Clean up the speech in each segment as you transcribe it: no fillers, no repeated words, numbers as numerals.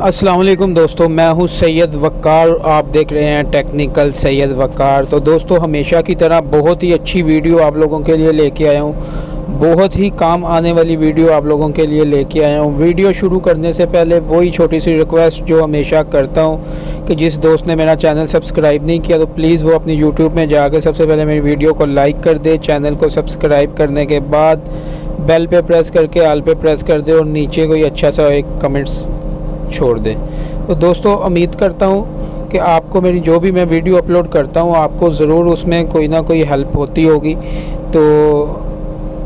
अस्सलाम वालेकुम दोस्तों, मैं हूं सैयद वक़ार। आप देख रहे हैं टेक्निकल सैयद वक़ार। तो दोस्तों, हमेशा की तरह बहुत ही अच्छी वीडियो आप लोगों के लिए लेके आया हूं। बहुत ही काम आने वाली वीडियो आप लोगों के लिए लेके आया हूं। वीडियो शुरू करने से पहले वही छोटी सी रिक्वेस्ट जो हमेशा करता हूं कि जिस दोस्त ने मेरा चैनल सब्सक्राइब नहीं किया तो प्लीज़ वो अपनी यूट्यूब में जाकर सबसे पहले मेरी वीडियो को लाइक कर दे। चैनल को सब्सक्राइब करने के बाद बेल पे प्रेस करके ऑल पे प्रेस कर दे और नीचे कोई अच्छा सा एक कमेंट्स छोड़ दें। तो दोस्तों, उम्मीद करता हूँ कि आपको मेरी जो भी मैं वीडियो अपलोड करता हूँ आपको ज़रूर उसमें कोई ना कोई हेल्प होती होगी। तो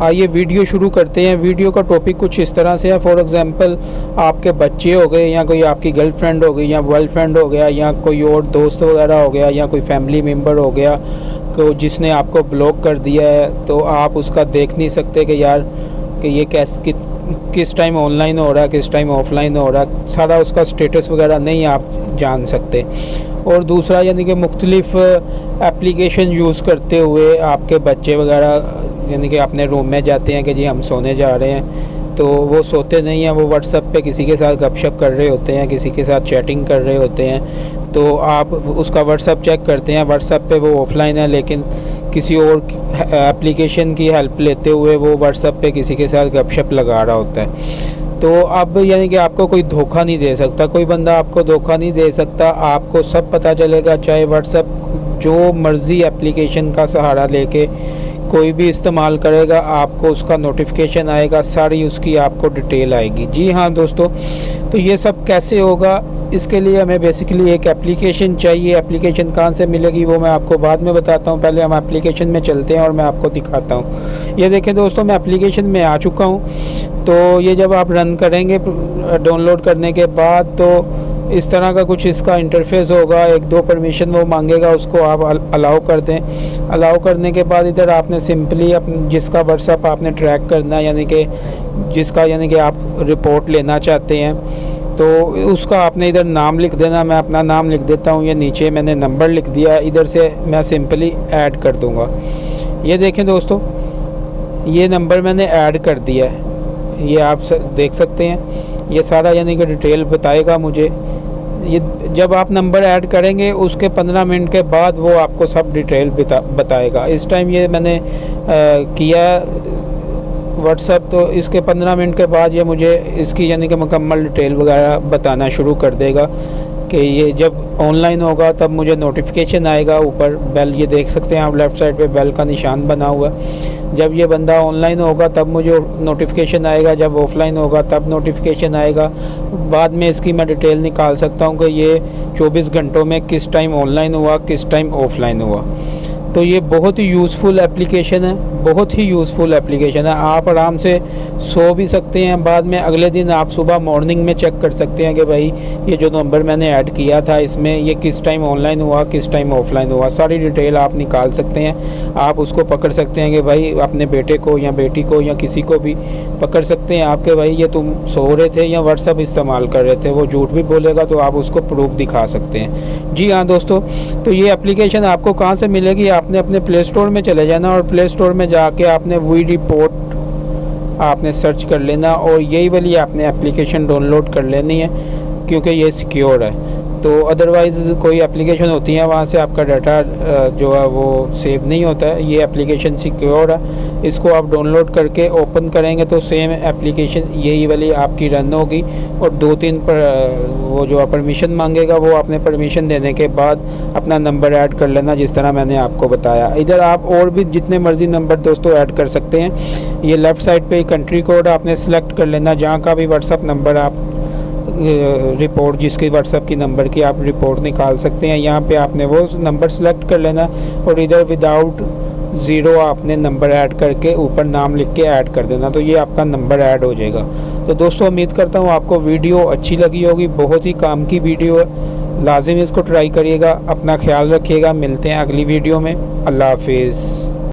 आइए वीडियो शुरू करते हैं। वीडियो का टॉपिक कुछ इस तरह से है। फॉर एग्ज़ाम्पल, आपके बच्चे हो गए या कोई आपकी गर्लफ्रेंड हो गई या बॉयफ्रेंड हो गया या कोई और दोस्त वगैरह हो गया या कोई फैमिली मेम्बर हो गया को जिसने आपको ब्लॉक कर दिया है, तो आप उसका देख नहीं सकते कि यार कि ये किस टाइम ऑनलाइन हो रहा है, किस टाइम ऑफलाइन हो रहा है, सारा उसका स्टेटस वगैरह नहीं आप जान सकते। और दूसरा, यानी कि मुख्तलिफ़ एप्लीकेशन यूज़ करते हुए आपके बच्चे वगैरह यानी कि अपने रूम में जाते हैं कि जी हम सोने जा रहे हैं, तो वो सोते नहीं हैं, वो व्हाट्सएप पे किसी के साथ गपशप कर रहे होते हैं, किसी के साथ चैटिंग कर रहे होते हैं। तो आप उसका व्हाट्सएप चेक करते हैं, व्हाट्सएप पे वो ऑफलाइन है लेकिन किसी और एप्लीकेशन की हेल्प लेते हुए वो व्हाट्सएप पे किसी के साथ गपशप लगा रहा होता है। तो अब यानी कि आपको कोई धोखा नहीं दे सकता, कोई बंदा आपको धोखा नहीं दे सकता। आपको सब पता चलेगा, चाहे व्हाट्सएप जो मर्ज़ी एप्लीकेशन का सहारा लेके कोई भी इस्तेमाल करेगा, आपको उसका नोटिफिकेशन आएगा, सारी उसकी आपको डिटेल आएगी। जी हाँ दोस्तों, तो ये सब कैसे होगा, इसके लिए हमें बेसिकली एक एप्लीकेशन चाहिए। एप्लीकेशन कहाँ से मिलेगी वो मैं आपको बाद में बताता हूँ। पहले हम एप्लीकेशन में चलते हैं और मैं आपको दिखाता हूँ। ये देखें दोस्तों, मैं एप्लीकेशन में आ चुका हूँ। तो ये जब आप रन करेंगे डाउनलोड करने के बाद, तो इस तरह का कुछ इसका इंटरफेस होगा। एक दो परमिशन वो मांगेगा, उसको आप अलाउ कर दें। अलाउ करने के बाद इधर आपने सिंपली जिसका व्हाट्सएप आपने ट्रैक करना है, यानी कि आप रिपोर्ट लेना चाहते हैं, तो उसका आपने इधर नाम लिख देना। मैं अपना नाम लिख देता हूँ। ये नीचे मैंने नंबर लिख दिया, इधर से मैं सिंपली ऐड कर दूँगा। ये देखें दोस्तों, ये नंबर मैंने ऐड कर दिया है, ये आप देख सकते हैं। ये सारा यानी कि डिटेल बताएगा मुझे। ये जब आप नंबर ऐड करेंगे उसके 15 मिनट के बाद वो आपको सब डिटेल बताएगा। इस टाइम ये मैंने किया व्हाट्सएप, तो इसके 15 मिनट के बाद ये मुझे इसकी यानी कि मुकम्मल डिटेल वगैरह बताना शुरू कर देगा कि ये जब ऑनलाइन होगा तब मुझे नोटिफिकेशन आएगा। ऊपर बेल, ये देख सकते हैं आप लेफ़्ट साइड पे बेल का निशान बना हुआ है। जब ये बंदा ऑनलाइन होगा तब मुझे नोटिफिकेशन आएगा, जब ऑफलाइन होगा तब नोटिफिकेशन आएगा। बाद में इसकी मैं डिटेल निकाल सकता हूँ कि ये 24 घंटों में किस टाइम ऑनलाइन हुआ, किस टाइम ऑफलाइन हुआ। तो ये बहुत ही यूज़फुल एप्लीकेशन है, बहुत ही यूज़फुल एप्लीकेशन है। आप आराम से सो भी सकते हैं, बाद में अगले दिन आप सुबह मॉर्निंग में चेक कर सकते हैं कि भाई ये जो नंबर मैंने ऐड किया था इसमें ये किस टाइम ऑनलाइन हुआ, किस टाइम ऑफलाइन हुआ, सारी डिटेल आप निकाल सकते हैं। आप उसको पकड़ सकते हैं कि भाई अपने बेटे को या बेटी को या किसी को भी पकड़ सकते हैं आप कि भाई ये तुम सो रहे थे या व्हाट्सएप इस्तेमाल कर रहे थे। वो झूठ भी बोलेगा तो आप उसको प्रूफ दिखा सकते हैं। जी हाँ दोस्तों, तो ये एप्लीकेशन आपको कहाँ से मिलेगी, आपने अपने प्ले स्टोर में चले जाना और प्ले स्टोर में जाके आपने वी रिपोर्ट आपने सर्च कर लेना और यही वाली आपने एप्लीकेशन डाउनलोड कर लेनी है, क्योंकि ये सिक्योर है। तो अदरवाइज़ कोई एप्लीकेशन होती है वहाँ से आपका डाटा जो है वो सेव नहीं होता है। ये एप्लीकेशन सिक्योर है, इसको आप डाउनलोड करके ओपन करेंगे तो सेम एप्लीकेशन यही वाली आपकी रन होगी। और 2-3 पर वो जो परमिशन मांगेगा वो आपने परमिशन देने के बाद अपना नंबर ऐड कर लेना, जिस तरह मैंने आपको बताया। इधर आप और भी जितने मर्ज़ी नंबर दोस्तों ऐड कर सकते हैं। ये लेफ़्ट साइड पे कंट्री कोड आपने सेलेक्ट कर लेना, जहाँ का भी व्हाट्सएप नंबर आप रिपोर्ट जिसकी व्हाट्सएप की नंबर की आप रिपोर्ट निकाल सकते हैं, यहाँ पे आपने वो नंबर सेलेक्ट कर लेना और इधर विदाउट ज़ीरो आपने नंबर ऐड करके ऊपर नाम लिख के ऐड कर देना, तो ये आपका नंबर ऐड हो जाएगा। तो दोस्तों, उम्मीद करता हूँ आपको वीडियो अच्छी लगी होगी। बहुत ही काम की वीडियो है, लाजिम इसको ट्राई करिएगा। अपना ख्याल रखिएगा, मिलते हैं अगली वीडियो में। अल्लाह हाफिज़।